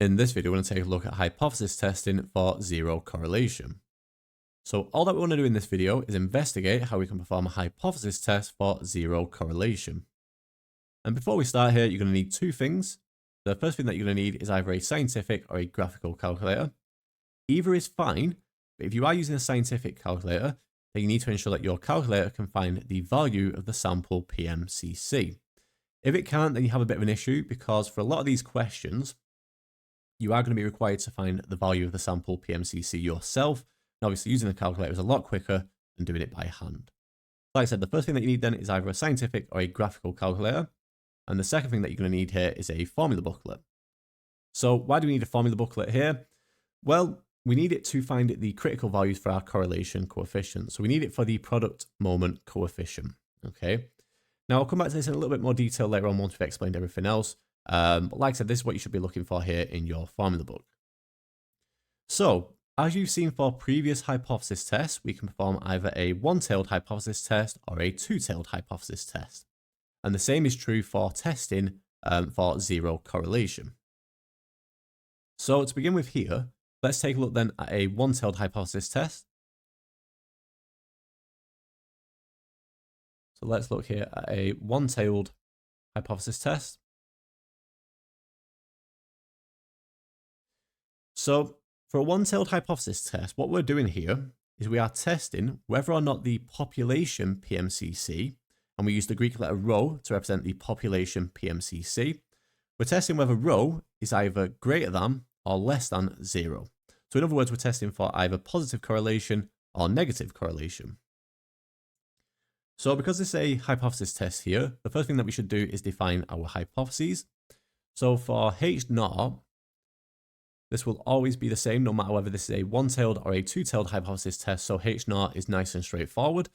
In this video, we're going to take a look at hypothesis testing for zero correlation. So all that we want to do in this video is investigate how we can perform a hypothesis test for zero correlation. And before we start here, you're going to need two things. The first thing that you're going to need is either a scientific or a graphical calculator. Either is fine, but if you are using a scientific calculator, then you need to ensure that your calculator can find the value of the sample PMCC. If it can't, then you have a bit of an issue, because for a lot of these questions, you are going to be required to find the value of the sample PMCC yourself. And obviously using a calculator is a lot quicker than doing it by hand. Like I said, the first thing that you need then is either a scientific or a graphical calculator. And the second thing that you're going to need here is a formula booklet. So why do we need a formula booklet here? Well, we need it to find the critical values for our correlation coefficient. So we need it for the product moment coefficient. Okay. Now I'll come back to this in a little bit more detail later on once we've explained everything else. But like I said, this is what you should be looking for here in your formula book. So, as you've seen for previous hypothesis tests, we can perform either a one-tailed hypothesis test or a two-tailed hypothesis test. And the same is true for testing for zero correlation. So to begin with here, let's take a look then at a one-tailed hypothesis test. So let's look here at a one-tailed hypothesis test. So for a one-tailed hypothesis test, what we're doing here is we are testing whether or not the population PMCC, and we use the Greek letter rho to represent the population PMCC, we're testing whether rho is either greater than or less than 0. So in other words, we're testing for either positive correlation or negative correlation. So because this is a hypothesis test here, the first thing that we should do is define our hypotheses. So for H0, this will always be the same no matter whether this is a one-tailed or a two-tailed hypothesis test, so H0 is nice and straightforward.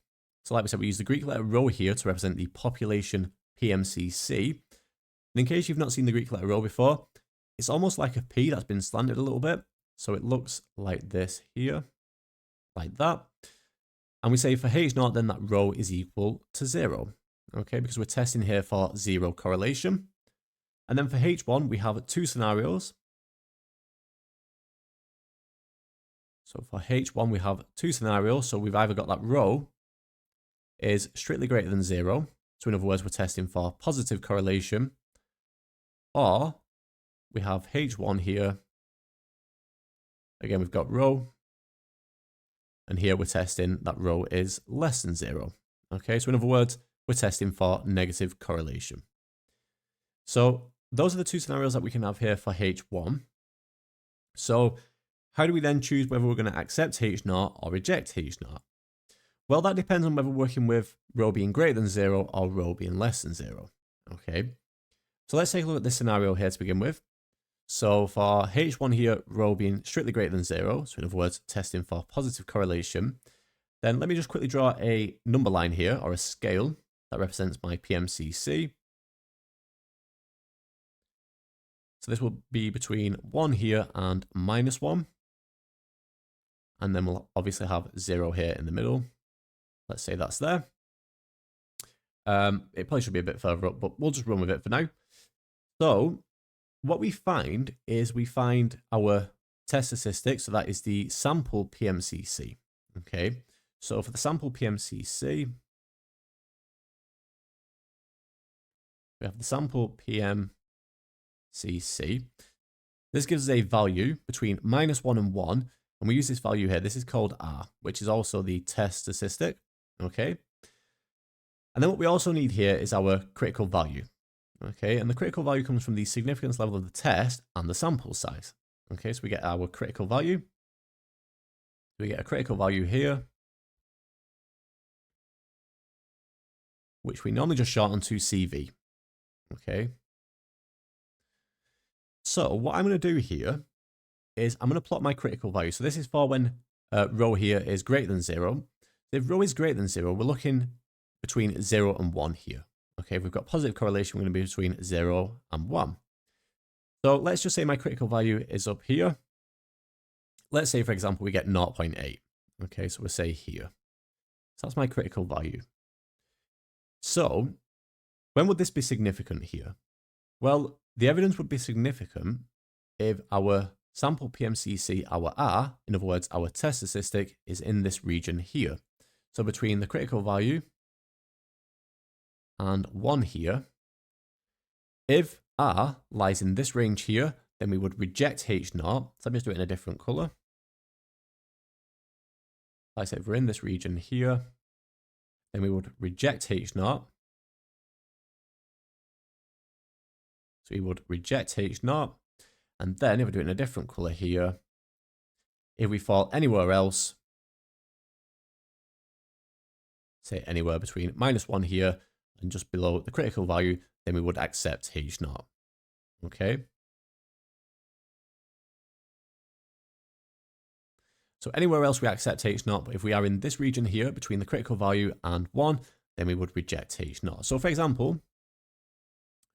So like we said, we use the Greek letter rho here to represent the population PMCC. And in case you've not seen the Greek letter rho before, it's almost like a P that's been slanted a little bit. So it looks like this here, like that. And we say for H0, then that rho is equal to 0, okay, because we're testing here for zero correlation. And then for H1, we have two scenarios. So for H1, we have two scenarios. So we've either got that rho is strictly greater than 0. So in other words, we're testing for positive correlation. Or we have H1 here. Again, we've got rho. And here we're testing that rho is less than 0. Okay, so in other words, we're testing for negative correlation. So those are the two scenarios that we can have here for H1. So how do we then choose whether we're going to accept H0 or reject H0? Well, that depends on whether we're working with rho being greater than 0 or rho being less than 0. Okay, so let's take a look at this scenario here to begin with. So for H1 here, rho being strictly greater than 0, so in other words, testing for positive correlation, then let me just quickly draw a number line here, or a scale, that represents my PMCC. So this will be between 1 here and -1. And then we'll obviously have 0 here in the middle. Let's say that's there. It probably should be a bit further up, but we'll just run with it for now. So what we find is we find our test statistics. So that is the sample PMCC. Okay. So for the sample PMCC, we have the sample PMCC. This gives us a value between -1 and 1. And we use this value here. This is called R, which is also the test statistic. Okay. And then what we also need here is our critical value. Okay. And the critical value comes from the significance level of the test and the sample size. Okay. So we get our critical value. We get a critical value here, which we normally just shorten to CV. Okay. So what I'm going to do here is I'm going to plot my critical value. So this is for when rho here is greater than 0. If rho is greater than 0, we're looking between 0 and 1 here. Okay, if we've got positive correlation, we're going to be between 0 and 1. So let's just say my critical value is up here. Let's say, for example, we get 0.8. Okay, so we'll say here. So that's my critical value. So when would this be significant here? Well, the evidence would be significant if our sample PMCC, our R, in other words, our test statistic, is in this region here. So between the critical value and 1 here, if R lies in this range here, then we would reject H0. So let me just do it in a different color. Like I said, if we're in this region here, then we would reject H0. So we would reject H0. And then if we do it in a different color here, if we fall anywhere else, say anywhere between -1 here and just below the critical value, then we would accept H0. Okay. So anywhere else we accept H0, but if we are in this region here between the critical value and 1, then we would reject H0. So for example,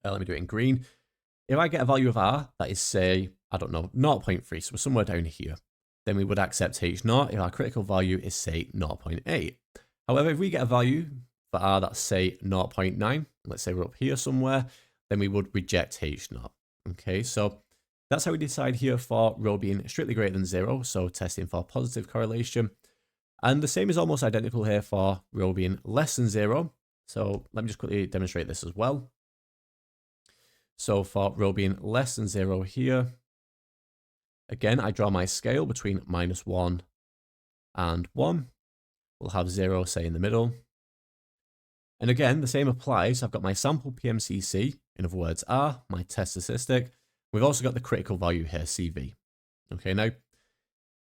let me do it in green. If I get a value of R that is, say, I don't know, 0.3, so we're somewhere down here, then we would accept H0 if our critical value is, say, 0.8. However, if we get a value for R that's, say, 0.9, let's say we're up here somewhere, then we would reject H0. Okay, so that's how we decide here for rho being strictly greater than 0, so testing for positive correlation. And the same is almost identical here for rho being less than 0. So let me just quickly demonstrate this as well. So for rho being less than 0 here, again, I draw my scale between -1 and 1. We'll have 0, say, in the middle. And again, the same applies. I've got my sample PMCC, in other words, R, my test statistic. We've also got the critical value here, CV. Okay, now,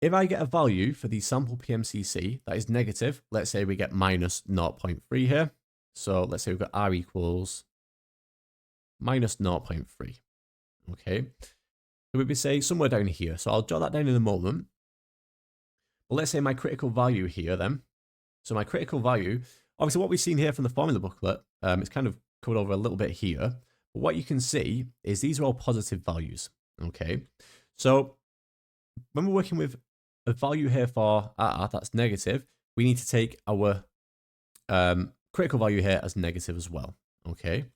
if I get a value for the sample PMCC that is negative, let's say we get -0.3 here. So let's say we've got R equals -0.3. Okay, so we'd be, say, somewhere down here. So I'll jot that down in a moment. But let's say my critical value here then. So my critical value, obviously what we've seen here from the formula booklet, it's kind of covered over a little bit here. But what you can see is these are all positive values. Okay, so when we're working with a value here for R that's negative, we need to take our critical value here as negative as well. Okay,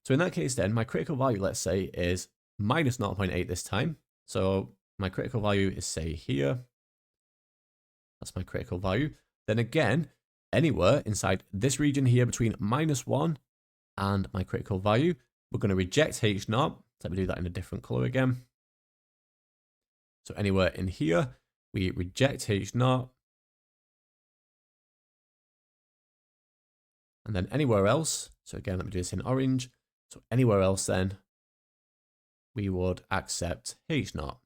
so in that case then, my critical value, let's say, is -0.8 this time. So my critical value is, say, here. That's my critical value. Then again, anywhere inside this region here between -1 and my critical value, we're going to reject H0. Let me do that in a different color again. So anywhere in here, we reject H0. And then anywhere else, so again, let me do this in orange. So anywhere else then, we would accept H0.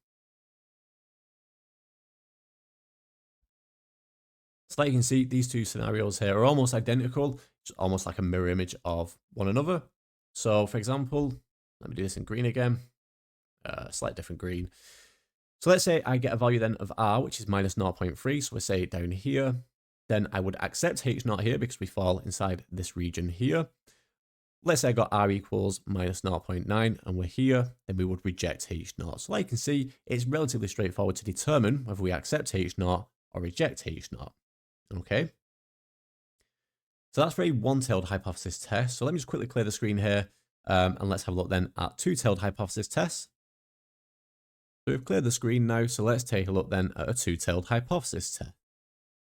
So like you can see, these two scenarios here are almost identical. It's almost like a mirror image of one another. So for example, let me do this in green again, slightly different green. So let's say I get a value then of R, which is -0.3. So we say down here, then I would accept H0 here because we fall inside this region here. Let's say I got R equals -0.9 and we're here, then we would reject H0. So like you can see, it's relatively straightforward to determine whether we accept H0 or reject H0. Okay. So that's for a one-tailed hypothesis test. So let me just quickly clear the screen here and let's have a look then at two-tailed hypothesis tests. So we've cleared the screen now, so let's take a look then at a two-tailed hypothesis test.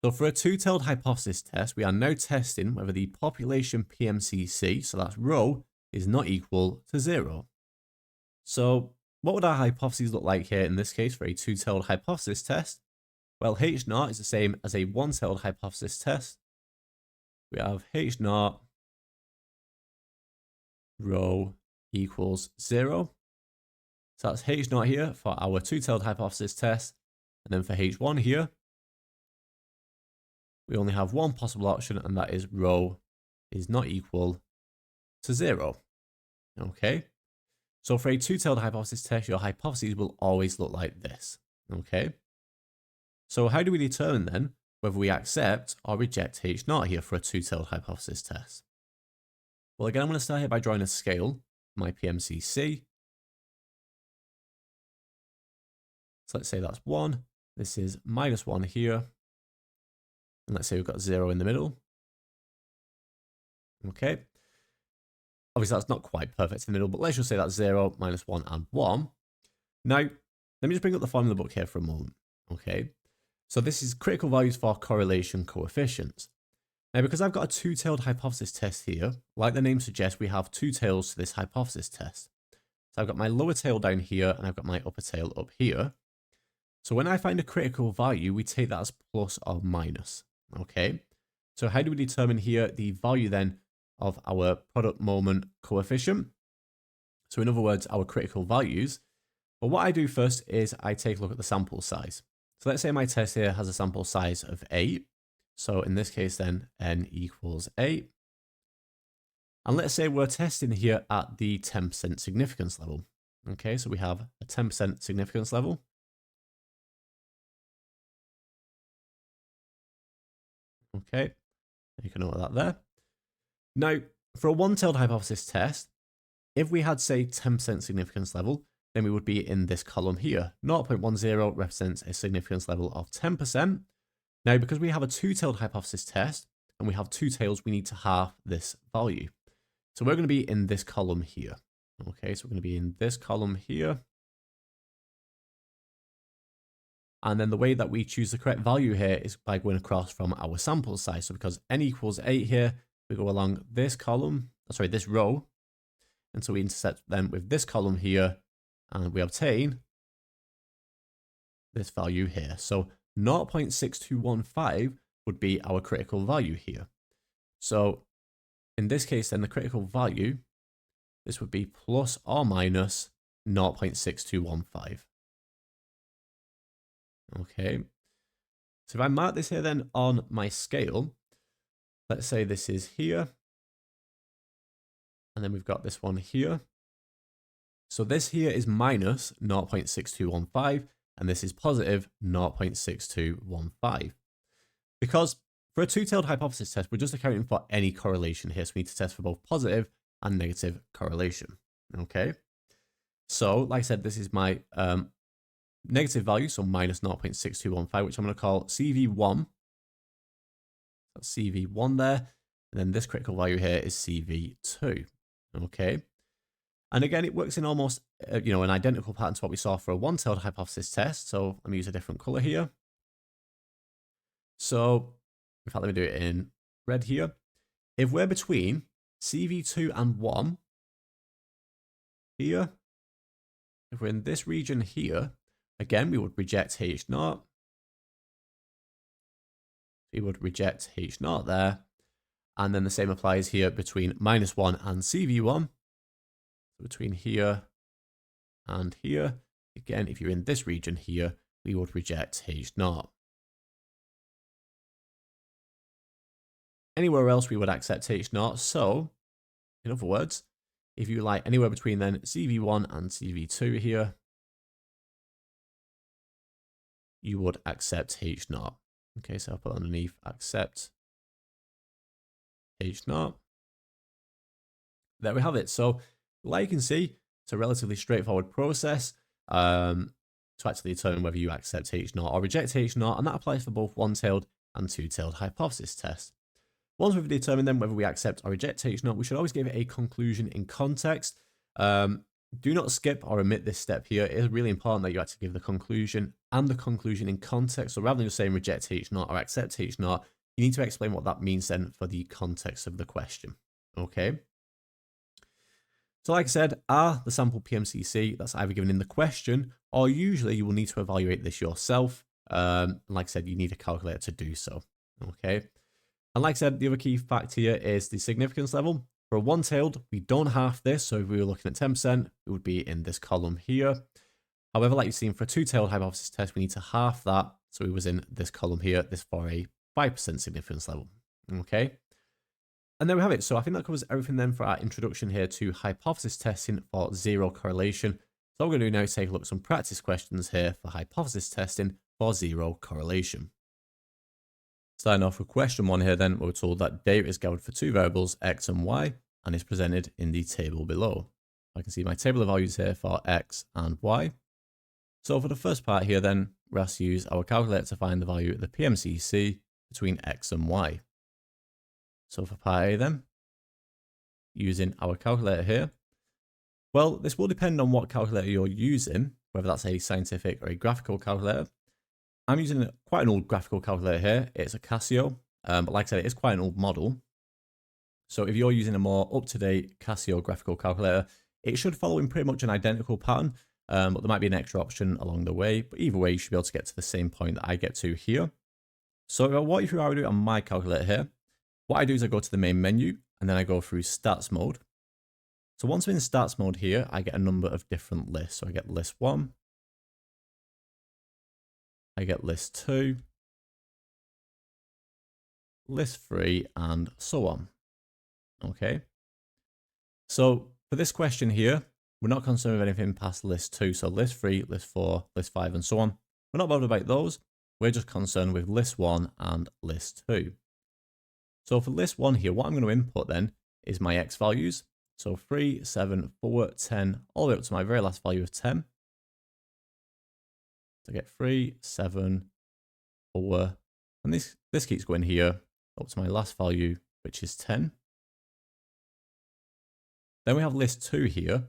So for a two-tailed hypothesis test, we are now testing whether the population PMCC, so that's rho, is not equal to 0. So what would our hypotheses look like here in this case for a two-tailed hypothesis test? Well, H0 is the same as a one-tailed hypothesis test. We have H0 rho equals 0. So that's H0 here for our two-tailed hypothesis test. And then for H1 here, we only have one possible option, and that is rho is not equal to 0. Okay. So for a two-tailed hypothesis test, your hypotheses will always look like this. Okay. So how do we determine then whether we accept or reject H0 here for a two-tailed hypothesis test? Well, again, I'm going to start here by drawing a scale, my PMCC. So let's say that's 1. This is -1 here. And let's say we've got 0 in the middle. Okay. Obviously, that's not quite perfect in the middle, but let's just say that's 0, -1, and 1. Now, let me just bring up the formula book here for a moment. Okay, so this is critical values for correlation coefficients. Now, because I've got a two-tailed hypothesis test here, like the name suggests, we have two tails to this hypothesis test. So I've got my lower tail down here and I've got my upper tail up here. So when I find a critical value, we take that as plus or minus. Okay, so how do we determine here the value then of our product moment coefficient? So in other words, our critical values. Well, what I do first is I take a look at the sample size. So let's say my test here has a sample size of 8. So in this case then, n equals 8. And let's say we're testing here at the 10% significance level. Okay, so we have a 10% significance level. Okay, you can note that there. Now, for a one-tailed hypothesis test, if we had, say, 10% significance level, then we would be in this column here. 0.10 represents a significance level of 10%. Now, because we have a two-tailed hypothesis test, and we have two tails, we need to halve this value. So we're going to be in this column here. Okay, so we're going to be in this column here. And then the way that we choose the correct value here is by going across from our sample size. So because n equals 8 here, we go along this column, sorry, this row. And so we intersect then with this column here, and we obtain this value here. So 0.6215 would be our critical value here. So in this case, then the critical value, this would be plus or minus 0.6215. Okay. So if I mark this here then on my scale, let's say this is here, and then we've got this one here. So this here is minus 0.6215, and this is positive 0.6215. Because for a two-tailed hypothesis test, we're just accounting for any correlation here. So we need to test for both positive and negative correlation. Okay. So like I said, this is my negative value, so minus 0.6215, which I'm going to call CV1. That's CV1 there. And then this critical value here is CV2. Okay. And again, it works in almost, an identical pattern to what we saw for a one-tailed hypothesis test. So let me use a different color here. So in fact, let me do it in red here. If we're between CV2 and 1 here, if we're in this region here, again, we would reject H0. We would reject H0 there. And then the same applies here between -1 and CV1. So between here and here, again, if you're in this region here, we would reject H0. Anywhere else, we would accept H0. So, in other words, if you like anywhere between then CV1 and CV2 here, you would accept H0. Okay, so I'll put underneath accept H0. There we have it. So, like you can see, it's a relatively straightforward process to actually determine whether you accept H0 or reject H0, and that applies for both one-tailed and two-tailed hypothesis tests. Once we've determined then whether we accept or reject H0, we should always give it a conclusion in context. Do not skip or omit this step here. It is really important that you actually give the conclusion and the conclusion in context. So rather than just saying reject H0 or accept H0, you need to explain what that means then for the context of the question. Okay. So like I said, are the sample PMCC, that's either given in the question, or usually you will need to evaluate this yourself. And like I said, you need a calculator to do so. Okay. And like I said, the other key fact here is the significance level. For a one-tailed, we don't half this. So if we were looking at 10%, it would be in this column here. However, like you've seen for a two-tailed hypothesis test, we need to half that. So it was in this column here, this for a 5% significance level. Okay. And there we have it. So I think that covers everything then for our introduction here to hypothesis testing for zero correlation. So what we're going to do now is take a look at some practice questions here for hypothesis testing for zero correlation. Starting off with question 1 here then, we're told that data is gathered for two variables, x and y, and is presented in the table below. I can see my table of values here for x and y. So for the first part here then, we're asked to use our calculator to find the value of the PMCC between x and y. So for part A then, using our calculator here, well, this will depend on what calculator you're using. whether that's a scientific or a graphical calculator. I'm using quite an old graphical calculator here. It's a Casio, but like I said, it is quite an old model. So if you're using a more up-to-date Casio graphical calculator, it should follow in pretty much an identical pattern, but there might be an extra option along the way. But either way, you should be able to get to the same point that I get to here. So if I walk you through how I do it on my calculator here, what I do is I go to the main menu, and then I go through stats mode. So once I'm in stats mode here, I get a number of different lists. So I get list 1, I get list 2, list 3, and so on. Okay. So for this question here, we're not concerned with anything past list 2. So list 3, list 4, list 5, and so on. We're not bothered about those. We're just concerned with list 1 and list 2. So for list 1 here, what I'm going to input then is my x values. So 3, 7, 4, 10, all the way up to my very last value of 10. So I get 3, 7, 4, and this keeps going here up to my last value, which is 10. Then we have list 2 here,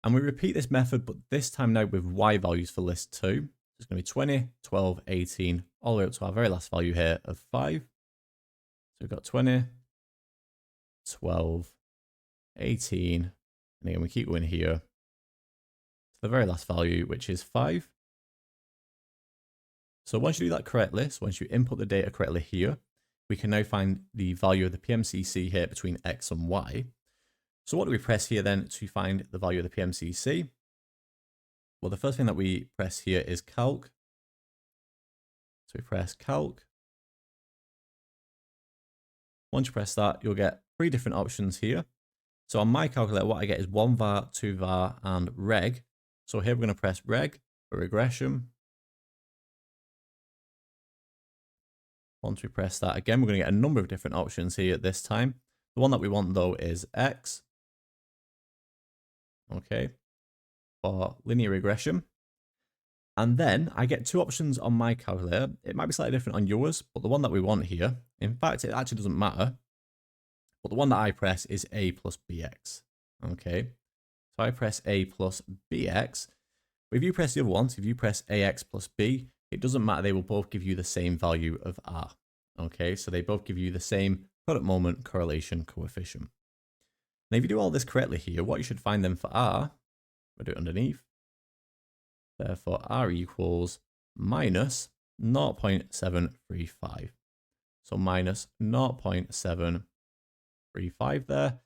and we repeat this method, but this time now with y values for list 2. It's going to be 20, 12, 18, all the way up to our very last value here of 5. So we've got 20, 12, 18, and again we keep going here to the very last value, which is 5. So once you do that correctly, so once you input the data correctly here, we can now find the value of the PMCC here between x and y. So what do we press here then to find the value of the PMCC? Well, the first thing that we press here is calc. So we press calc. Once you press that, you'll get 3 different options here. So on my calculator, what I get is 1 var, 2 var, and reg. So here we're going to press reg for regression. Once we press that, again, we're going to get a number of different options here at this time. The one that we want though is x. Okay, for linear regression. And then I get 2 options on my calculator. It might be slightly different on yours, but the one that we want here, in fact, it actually doesn't matter. But the one that I press is a plus bx. Okay, so I press a plus bx. But if you press the other one, so if you press ax plus b, it doesn't matter. They will both give you the same value of r. Okay, so they both give you the same product moment correlation coefficient. Now, if you do all this correctly here, what you should find then for r, we'll do it underneath. Therefore, r equals minus 0.735. So minus 0.735 there.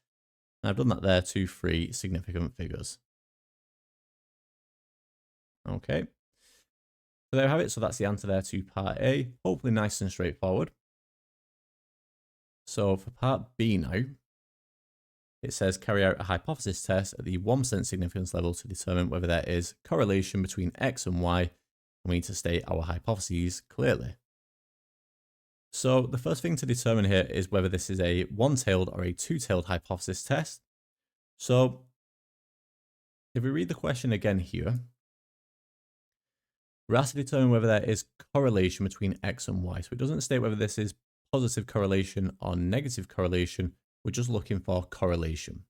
And I've done that there to 3 significant figures. Okay. So there we have it. So that's the answer there to part A. Hopefully nice and straightforward. So for part B now, it says carry out a hypothesis test at the 1% significance level to determine whether there is correlation between x and y, and we need to state our hypotheses clearly. So the first thing to determine here is whether this is a one-tailed or a two-tailed hypothesis test. So if we read the question again here, we're asked to determine whether there is correlation between x and y. So it doesn't state whether this is positive correlation or negative correlation. We're just looking for correlation.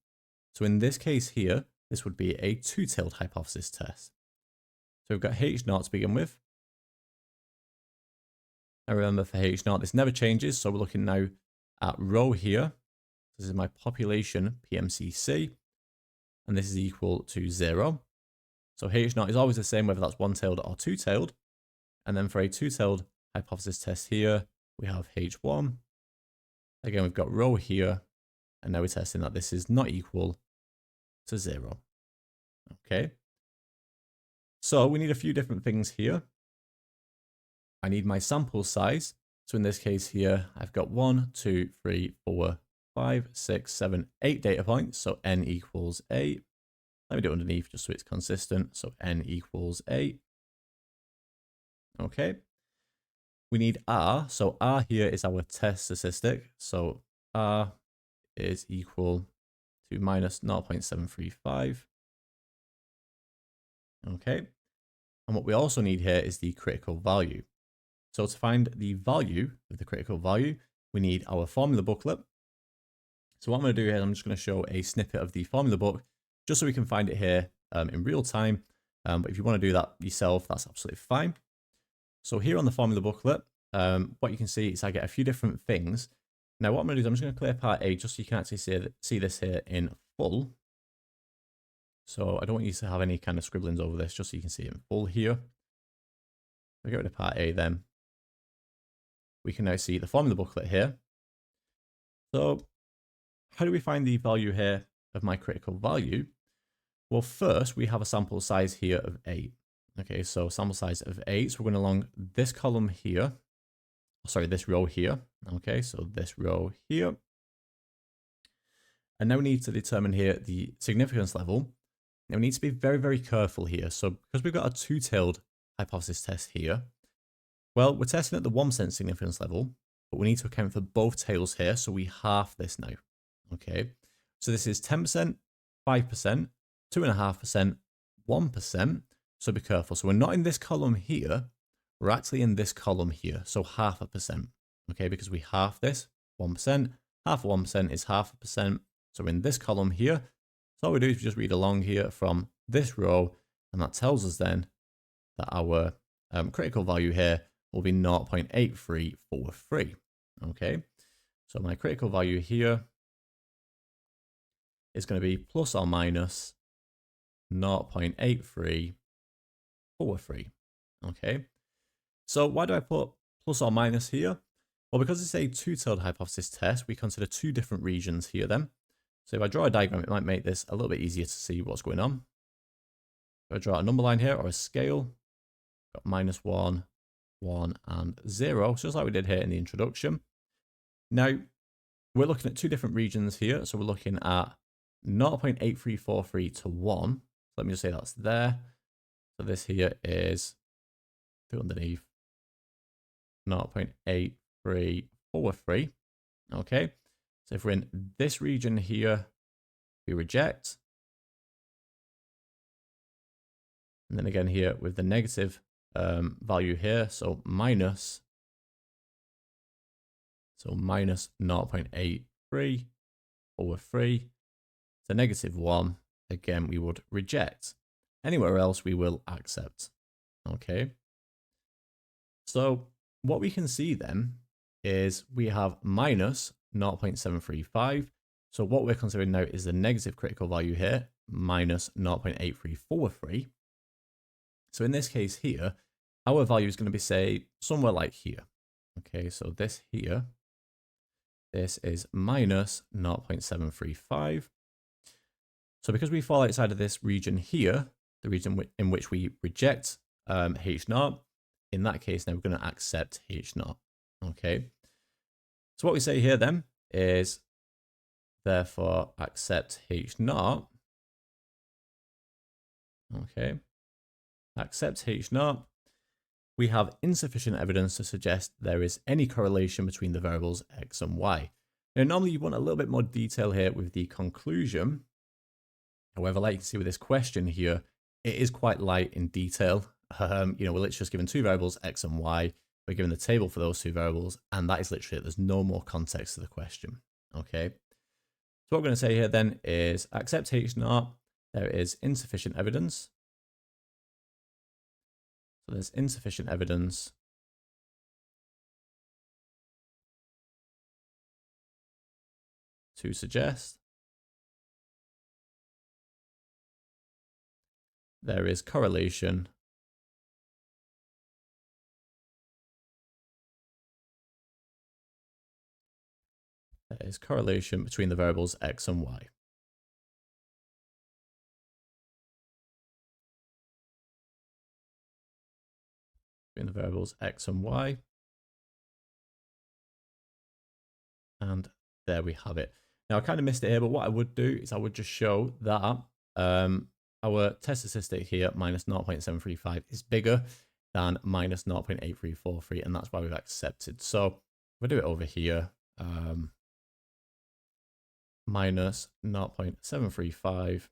So in this case here, this would be a two-tailed hypothesis test. So we've got H0 to begin with. Now remember for H0, this never changes. So we're looking now at rho here. This is my population PMCC, and this is equal to 0. So H0 is always the same, whether that's one-tailed or two-tailed. And then for a two-tailed hypothesis test here, we have H1. Again, we've got rho here. And now we're testing that this is not equal to 0. Okay. So we need a few different things here. I need my sample size. So in this case here, I've got 1, 2, 3, 4, 5, 6, 7, 8 data points. So n equals 8. Let me do it underneath just so it's consistent. So n equals 8. Okay. We need r. So r here is our test statistic. So r is equal to minus 0.735. Okay. And what we also need here is the critical value. So to find the value of the critical value, we need our formula booklet. So what I'm going to do here, I'm just going to show a snippet of the formula book just so we can find it here in real time. But if you want to do that yourself, that's absolutely fine. So here on the formula booklet, what you can see is I get a few different things. Now what I'm going to do is I'm just going to clear part A just so you can actually see this here in full. So I don't want you to have any kind of scribblings over this, just so you can see it in full here. We get rid of part A then. We can now see the formula booklet here. So how do we find the value here of my critical value? Well, first we have a sample size here of 8. Okay, so sample size of 8. So we're going along this column here. Sorry, this row here. Okay, so this row here. And now we need to determine here the significance level. Now we need to be very, very careful here. So because we've got a two-tailed hypothesis test here, well, we're testing at the 1% significance level, but we need to account for both tails here. So we half this now. Okay, so this is 10%, 5%, 2.5%, 1%. So be careful. So we're not in this column here. We're actually in this column here. So 0.5%. Okay, because we half this 1%. Half of 1% is 0.5%. So we're in this column here. So all we do is just read along here from this row, and that tells us then that our critical value here will be 0.8343. Okay, so my critical value here is going to be plus or minus 0.8343. Okay, so why do I put plus or minus here? Well, because it's a two-tailed hypothesis test, we consider two different regions here then. So if I draw a diagram, it might make this a little bit easier to see what's going on. If I draw a number line here or a scale, got -1, 1, and 0, just like we did here in the introduction. Now, we're looking at two different regions here. So we're looking at 0.8343 to 1. So let me just say that's there. So this here is underneath 0.8343. Okay. So if we're in this region here, we reject. And then again here with the negative value here, so minus 0.8343 to -1, again, we would reject. Anywhere else, we will accept. Okay. So what we can see then is we have minus 0.735. So what we're considering now is the negative critical value here, minus 0.8343. So in this case here, our value is going to be, say, somewhere like here. Okay, so this here, this is minus 0.735. So because we fall outside of this region here, the region in which we reject H0, in that case, now we're going to accept H0. Okay. So what we say here then is, therefore, accept H0. Okay. Accept H0. We have insufficient evidence to suggest there is any correlation between the variables x and y. Now, normally you want a little bit more detail here with the conclusion. However, like you can see with this question here, it is quite light in detail. We're literally just given two variables, x and y. We're given the table for those two variables, and that is literally it. There's no more context to the question. Okay. So what we're going to say here then is accept H0. There is insufficient evidence. So there's insufficient evidence to suggest there is correlation between the variables x and y. Between the variables x and y. And there we have it. Now I kind of missed it here, but what I would do is I would just show that our test statistic here, minus 0.735, is bigger than minus 0.8343, and that's why we've accepted. So we'll do it over here. Minus 0.735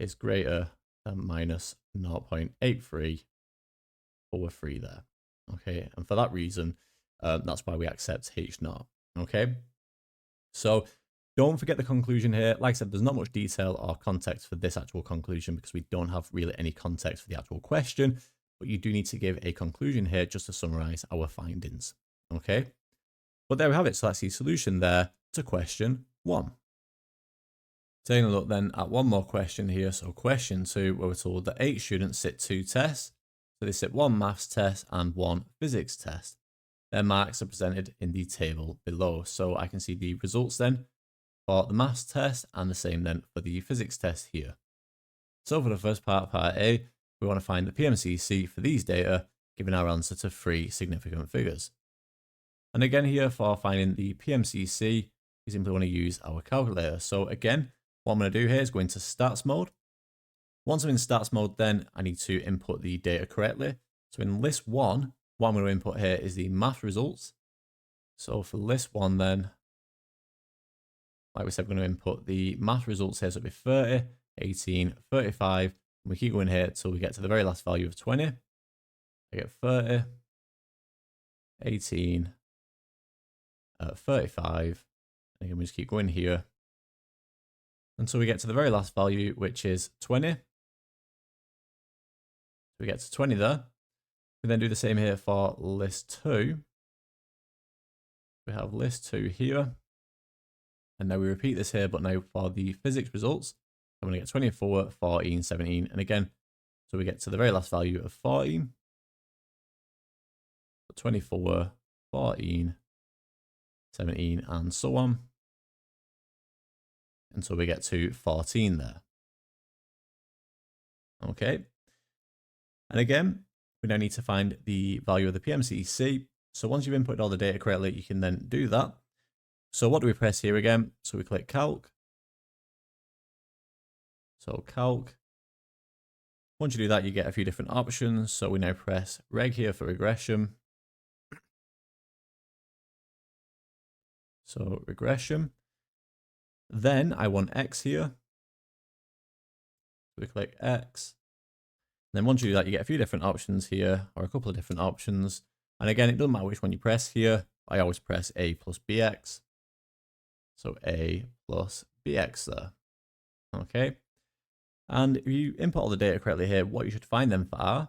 is greater than minus 0.8343 there. Okay, and for that reason, that's why we accept H0. Okay, so Don't forget the conclusion here. Like I said, there's not much detail or context for this actual conclusion because we don't have really any context for the actual question, but you do need to give a conclusion here just to summarize our findings. Okay, but there we have it. So that's the solution there to question 1. Taking a look then at one more question here. So question 2, where we're told that 8 students sit 2 tests. So they sit 1 maths test and 1 physics test. Their marks are presented in the table below. So I can see the results then for the maths test and the same then for the physics test here. So for the first part, part A, we want to find the PMCC for these data, giving our answer to 3 significant figures. And again here for finding the PMCC, we simply want to use our calculator. So again, what I'm going to do here is go into stats mode. Once I'm in stats mode, then I need to input the data correctly. So in list 1, what I'm going to input here is the math results. So for list 1 then, like we said, we're going to input the math results here. So it'll be 30, 18, 35. And we keep going here until we get to the very last value of 20. I get 30, 18, 35. And again, we just keep going here until we get to the very last value, which is 20. We get to 20 there. We then do the same here for list 2. We have list 2 here. And now we repeat this here, but now for the physics results, I'm going to get 24, 14, 17. And again, so we get to the very last value of 14. 24, 14, 17, and so on. Until we get to 14 there. Okay. And again, we now need to find the value of the PMCC. So once you've inputted all the data correctly, you can then do that. So what do we press here again? So we click calc. So calc. Once you do that, you get a few different options. So we now press reg here for regression. So regression. Then I want X here. We click X. And then once you do that, you get a few different options here, or a couple of different options. And again, it doesn't matter which one you press here. I always press A plus BX. So A plus BX there. Okay. And if you input all the data correctly here, what you should find then for R,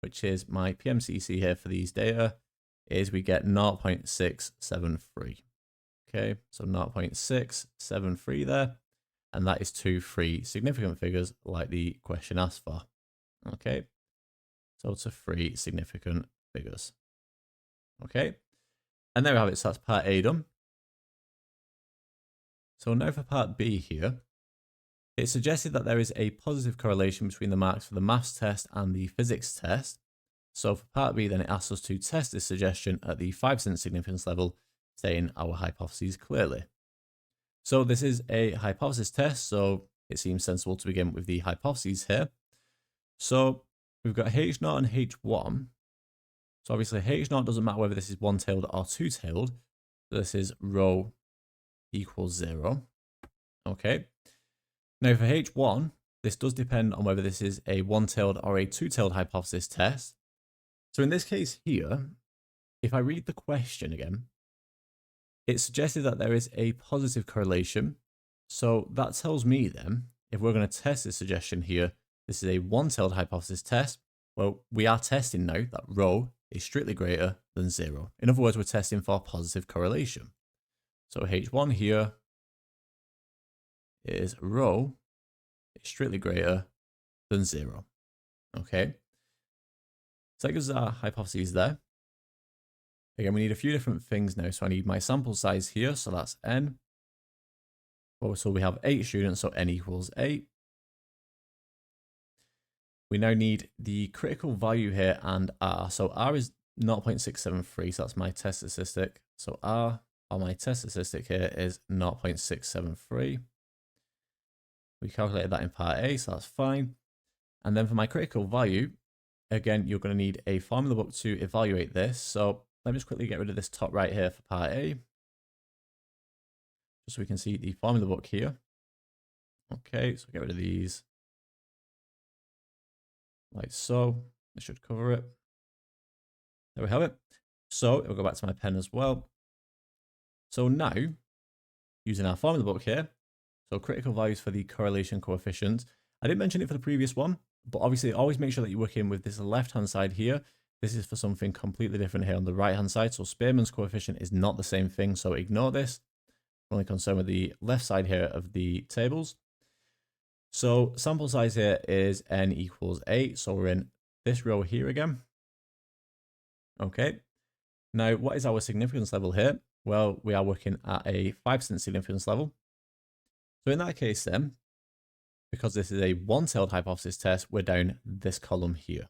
which is my PMCC here for these data, is we get 0.673. Okay, so 0.673 there. And that is 2 3 significant figures like the question asked for. Okay, so to 3 significant figures. Okay, and there we have it. So that's part A done. So now for part B here, it suggested that there is a positive correlation between the marks for the maths test and the physics test. So for part B, then it asks us to test this suggestion at the 5% significance level, stating our hypotheses clearly. So this is a hypothesis test, so it seems sensible to begin with the hypotheses here. So we've got H0 and H1. So obviously H0 doesn't matter whether this is one-tailed or two-tailed. This is rho equals 0. Okay. Now for H1, this does depend on whether this is a one-tailed or a two-tailed hypothesis test. So in this case here, if I read the question again, it suggested that there is a positive correlation. So that tells me then, if we're going to test this suggestion here, this is a one-tailed hypothesis test. Well, we are testing now that rho is strictly greater than 0. In other words, we're testing for positive correlation. So H1 here is rho is strictly greater than 0. Okay. So that gives us our hypotheses there. Again, we need a few different things now. So I need my sample size here. So that's n. So we have 8 students, so n equals 8. We now need the critical value here and R. So R is 0.673. So that's my test statistic. So R on my test statistic here is 0.673. We calculated that in part A, so that's fine. And then for my critical value, again, you're going to need a formula book to evaluate this. So let me just quickly get rid of this top right here for part A, just so we can see the formula book here. Okay, so get rid of these like so. This should cover it. There we have it. So I'll go back to my pen as well. So now using our formula book here. So critical values for the correlation coefficient. I didn't mention it for the previous one, but obviously always make sure that you work in with this left-hand side here. This is for something completely different here on the right-hand side. So Spearman's coefficient is not the same thing, so ignore this. I'm only concerned with the left side here of the tables. So sample size here is n equals 8. So we're in this row here again. Okay. Now, what is our significance level here? Well, we are working at a 5% significance level. So in that case then, because this is a one-tailed hypothesis test, we're down this column here.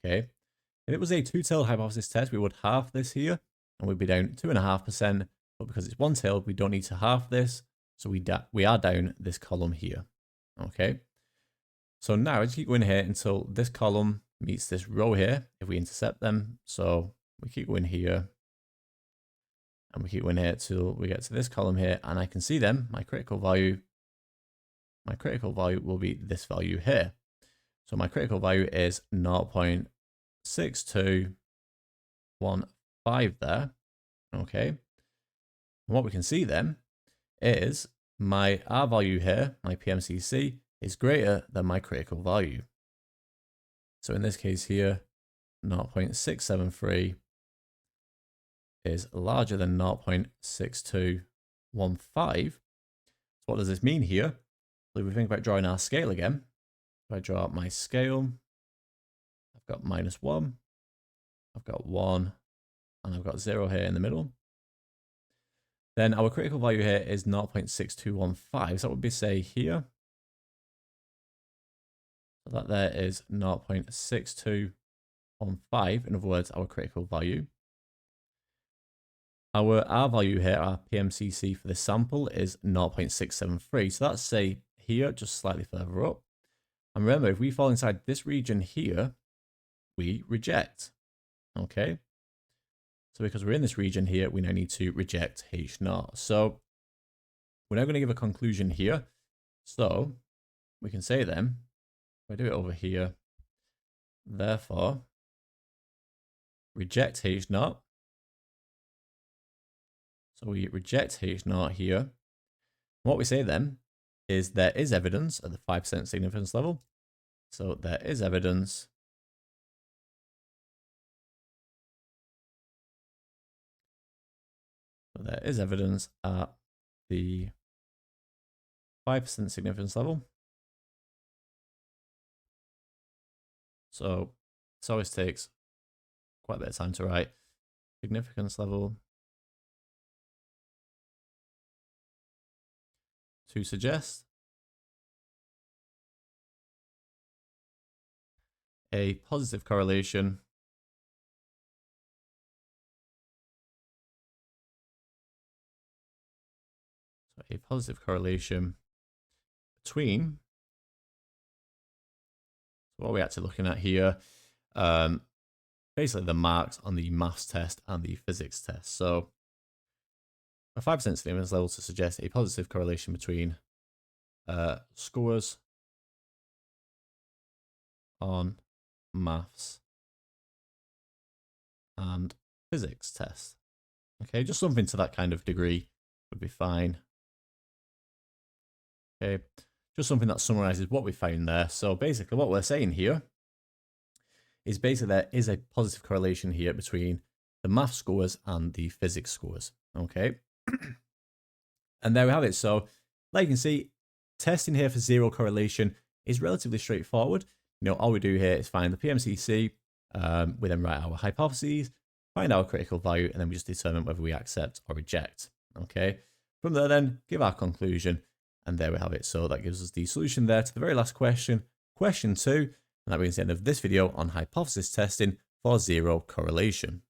Okay. If it was a two-tailed hypothesis test, we would halve this here and we'd be down 2.5%. But because it's one-tailed, we don't need to halve this. So we are down this column here. Okay. So now I just keep going here until this column meets this row here if we intercept them. So we keep going here and we keep going here till we get to this column here, and I can see them. My critical value will be this value here. So my critical value is 0.6215 there. Okay. And what we can see then is my R value here, my PMCC, is greater than my critical value. So in this case here, 0.673 is larger than 0.6215. So what does this mean here? So if we think about drawing our scale again, if I draw out my scale, I've got -1, I've got 1, and I've got 0 here in the middle. Then our critical value here is 0.6215. So that would be, say, here. So that there is 0.6215. In other words, our critical value. Our R value here, our PMCC for this sample, is 0.673. So that's, say, here, just slightly further up. And remember, if we fall inside this region here, we reject. Okay. So because we're in this region here, we now need to reject H0. So we're now going to give a conclusion here. So we can say then, if I do it over here, therefore, reject H0. So we reject H0 here. What we say then is there is evidence at the 5% significance level. So there is evidence at the 5% significance level. So this always takes quite a bit of time to write. Significance level to suggest a positive correlation between, so what are we actually looking at here? Basically the marks on the maths test and the physics test. So a 5% significance level to suggest a positive correlation between scores on maths and physics test. Okay, just something to that kind of degree would be fine. Okay, just something that summarizes what we found there. So basically what we're saying here is basically there is a positive correlation here between the math scores and the physics scores. Okay. And there we have it. So like you can see, testing here for zero correlation is relatively straightforward. You know, all we do here is find the PMCC, we then write our hypotheses, find our critical value, and then we just determine whether we accept or reject. Okay. From there then, give our conclusion, and there we have it. So that gives us the solution there to the very last question, question 2, and that brings the end of this video on hypothesis testing for zero correlation.